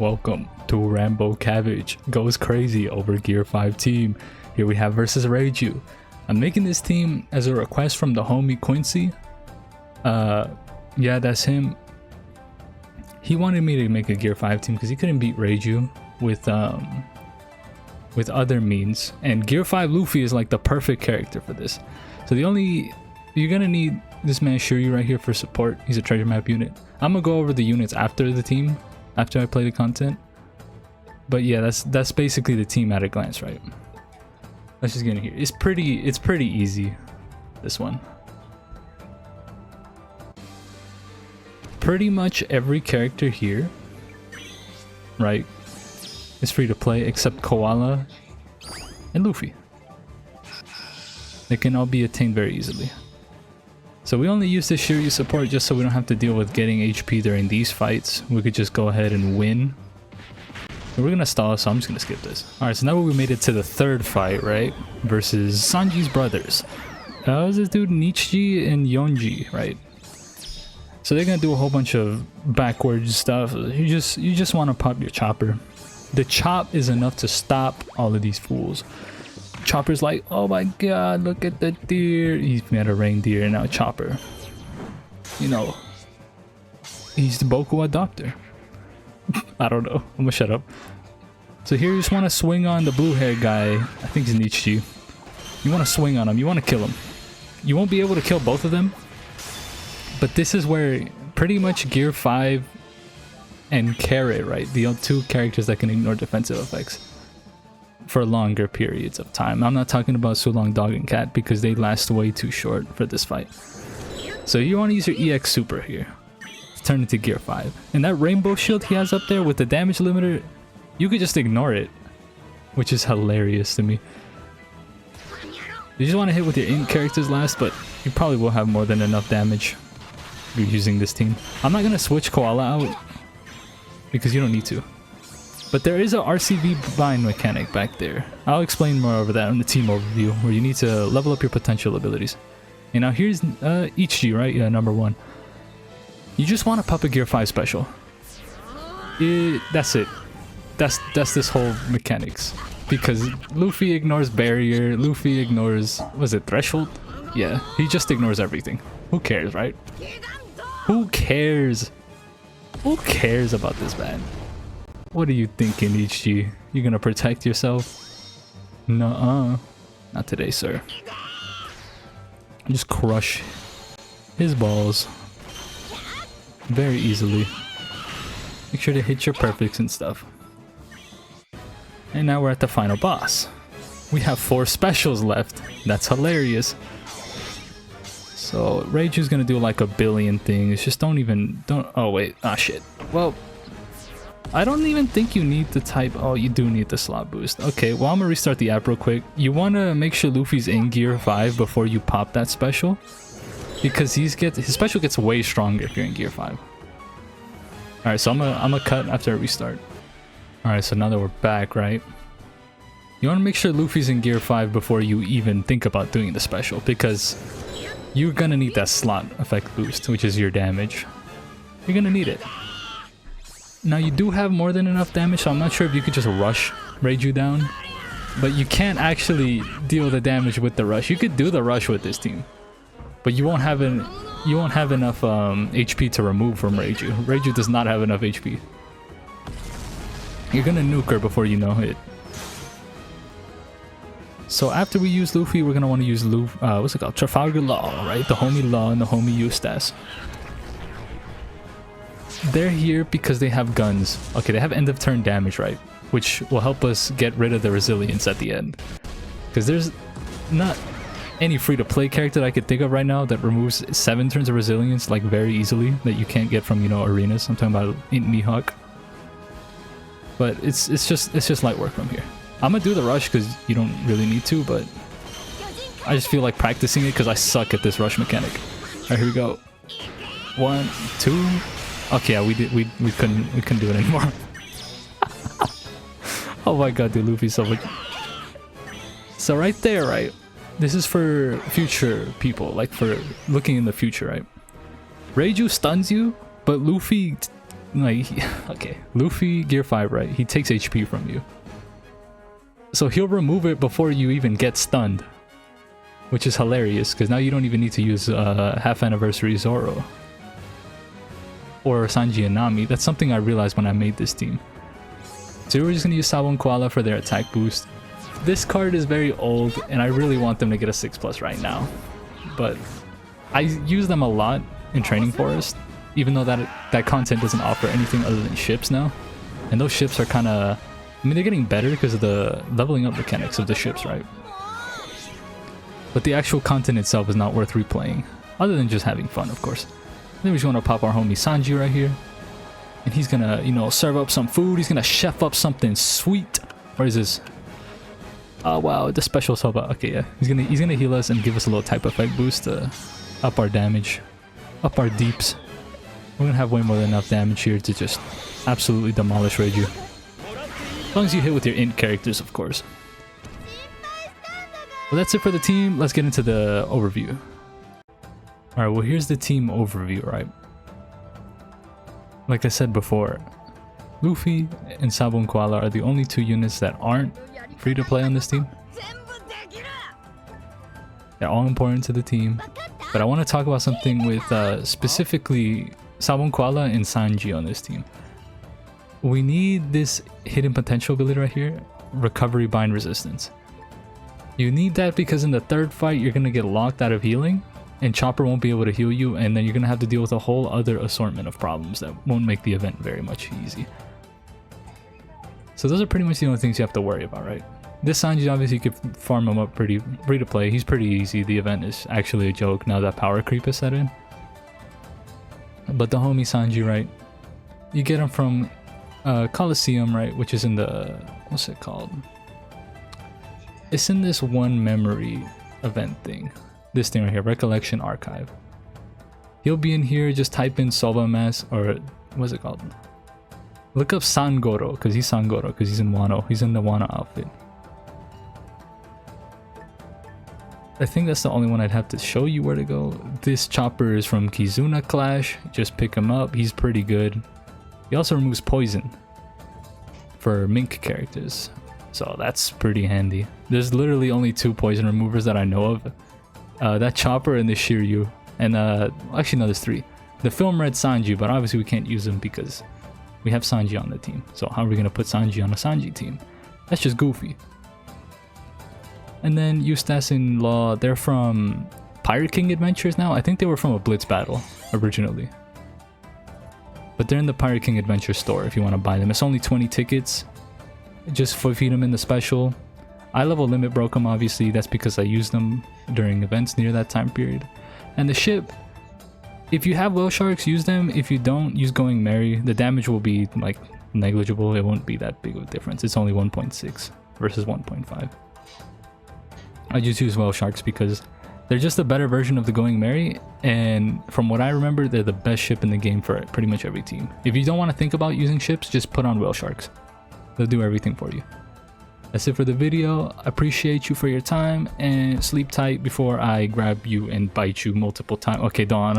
Welcome to Rambo Cabbage Goes Crazy over Gear 5 team. Here we have versus Reiju. I'm making this team as a request from the homie Quincy. Yeah, that's him. He wanted me to make a Gear 5 team because he couldn't beat Reiju with other means. And Gear 5 Luffy is like the perfect character for this. So you're gonna need this man Shiryu right here for support. He's a treasure map unit. I'm gonna go over the units after the team, after I play the content. But yeah, that's basically the team at a glance, right? Let's just get in here. It's pretty easy, this one. Pretty much every character here, right, is free to play except Koala and Luffy. They can all be attained very easily. So we only use this Shiryu support just so we don't have to deal with getting HP during these fights. We could just go ahead and win. We're gonna stall, so I'm just gonna skip this. Alright, so now we made it to the third fight, right? Versus Sanji's brothers. Was this dude Nichiji and Yonji, right? So they're gonna do a whole bunch of backwards stuff. You just want to pop your chopper. The chop is enough to stop all of these fools. Chopper's like, oh my god, look at the deer. He's made a reindeer and now Chopper. You know, he's the Boku adopter. I don't know. I'm gonna shut up. So here you just want to swing on the blue hair guy. I think he's Nichiji. You want to swing on him. You want to kill him. You won't be able to kill both of them. But this is where pretty much Gear 5 and Carrot, right? The two characters that can ignore defensive effects for longer periods of time. I'm not talking about Sulong Dog and Cat because they last way too short for this fight. So you want to use your EX Super here. Turn into Gear 5. And that rainbow shield he has up there with the damage limiter, you could just ignore it, which is hilarious to me. You just want to hit with your int characters last, but you probably will have more than enough damage if you're using this team. I'm not going to switch Koala out because you don't need to. But there is a RCB bind mechanic back there. I'll explain more over that in the team overview, where you need to level up your potential abilities. And now here's Ichigo, right? Yeah, number 1. You just want to pop a Gear 5 special. That's it. That's this whole mechanics. Because Luffy ignores barrier, Luffy ignores, was it threshold? Yeah, he just ignores everything. Who cares, right? Who cares? Who cares about this man? What are you thinking, Ichigo? You gonna protect yourself? Nuh-uh. Not today, sir. Just crush his balls very easily. Make sure to hit your perfects and stuff. And now we're at the final boss. We have 4 specials left. That's hilarious. So Reiju's gonna do like a billion things. Just don't oh wait, ah shit. Well, I don't even think you need the type. Oh, you do need the slot boost. Okay, well I'm gonna restart the app real quick. You wanna make sure Luffy's in Gear 5 before you pop that special, because his special gets way stronger if you're in Gear 5. Alright, so I'm gonna cut after I restart. Alright, so now that we're back, right? You wanna make sure Luffy's in Gear 5 before you even think about doing the special, because you're gonna need that slot effect boost, which is your damage. You're gonna need it. Now you do have more than enough damage, so I'm not sure if you could just rush Reiju down. But you can't actually deal the damage with the rush. You could do the rush with this team, but you won't have enough HP to remove from Reiju. Reiju does not have enough HP. You're gonna nuke her before you know it. So after we use Luffy, we're gonna want to use what's it called? Trafalgar Law, right? The homie Law and the homie Eustace. They're here because they have guns. Okay, they have end of turn damage, right? Which will help us get rid of the resilience at the end. Because there's not any free-to-play character that I could think of right now that removes 7 turns of resilience like very easily that you can't get from, you know, arenas. I'm talking about Int Mihawk. But it's just light work from here. I'm gonna do the rush because you don't really need to, but I just feel like practicing it because I suck at this rush mechanic. Alright, here we go. 1, 2. Okay, yeah, we couldn't do it anymore. Oh my god, dude, Luffy's so much. So right there, right? This is for future people, like for looking in the future, right? Reiju stuns you, but Luffy like, okay, Luffy Gear 5, right? He takes HP from you. So he'll remove it before you even get stunned. Which is hilarious, because now you don't even need to use half anniversary Zoro. Or Sanji and Nami. That's something I realized when I made this team. So we're just going to use Sabo and Koala for their attack boost. This card is very old, and I really want them to get a 6+ right now. But I use them a lot in Training Forest, even though that content doesn't offer anything other than ships now. And those ships are kind of... I mean, they're getting better because of the leveling up mechanics of the ships, right? But the actual content itself is not worth replaying, other than just having fun, of course. Then we just want to pop our homie Sanji right here. And he's gonna, you know, serve up some food. He's gonna chef up something sweet. Where is this? Oh wow, the special soba. Okay, yeah. He's gonna heal us and give us a little type effect boost to up our damage, up our deeps. We're gonna have way more than enough damage here to just absolutely demolish Reiju. As long as you hit with your int characters, of course. Well, that's it for the team. Let's get into the overview. Alright, well, here's the team overview, right? Like I said before, Luffy and Sabo and Koala are the only 2 units that aren't free to play on this team. They're all important to the team. But I want to talk about something with specifically Sabo and Koala and Sanji on this team. We need this hidden potential ability right here, Recovery Bind Resistance. You need that because in the 3rd fight you're going to get locked out of healing and Chopper won't be able to heal you, and then you're going to have to deal with a whole other assortment of problems that won't make the event very much easy. So those are pretty much the only things you have to worry about, right? This Sanji, obviously you could farm him up pretty free to play. He's pretty easy. The event is actually a joke now that power creep is set in. But the homie Sanji, right? You get him from Coliseum, right? Which is in the... what's it called? It's in this one memory event thing. This thing right here, Recollection Archive. He'll be in here, just type in Soba Mask, or what's it called? Look up Sangoro, because he's Sangoro, because he's in Wano. He's in the Wano outfit. I think that's the only one I'd have to show you where to go. This Chopper is from Kizuna Clash. Just pick him up, he's pretty good. He also removes poison for Mink characters. So that's pretty handy. There's literally only 2 poison removers that I know of. That Chopper and the Shiryu. And actually no, there's 3. The Film Red Sanji, but obviously we can't use him because we have Sanji on the team. So how are we going to put Sanji on a Sanji team? That's just goofy. And then Eustace and Law, they're from Pirate King Adventures now. I think they were from a Blitz battle originally. But they're in the Pirate King Adventure store if you want to buy them. It's only 20 tickets. Just feed them in the special. Eye level limit broke them, obviously. That's because I used them during events near that time period. And the ship, if you have whale sharks, use them. If you don't, use Going Merry. The damage will be like negligible. It won't be that big of a difference. It's only 1.6 versus 1.5. I just use whale sharks because they're just a better version of the Going Merry, and from what I remember, they're the best ship in the game for pretty much every team. If you don't want to think about using ships, just put on whale sharks. They'll do everything for you. That's it for the video. I appreciate you for your time, and sleep tight before I grab you and bite you multiple times. Okay, Dawn.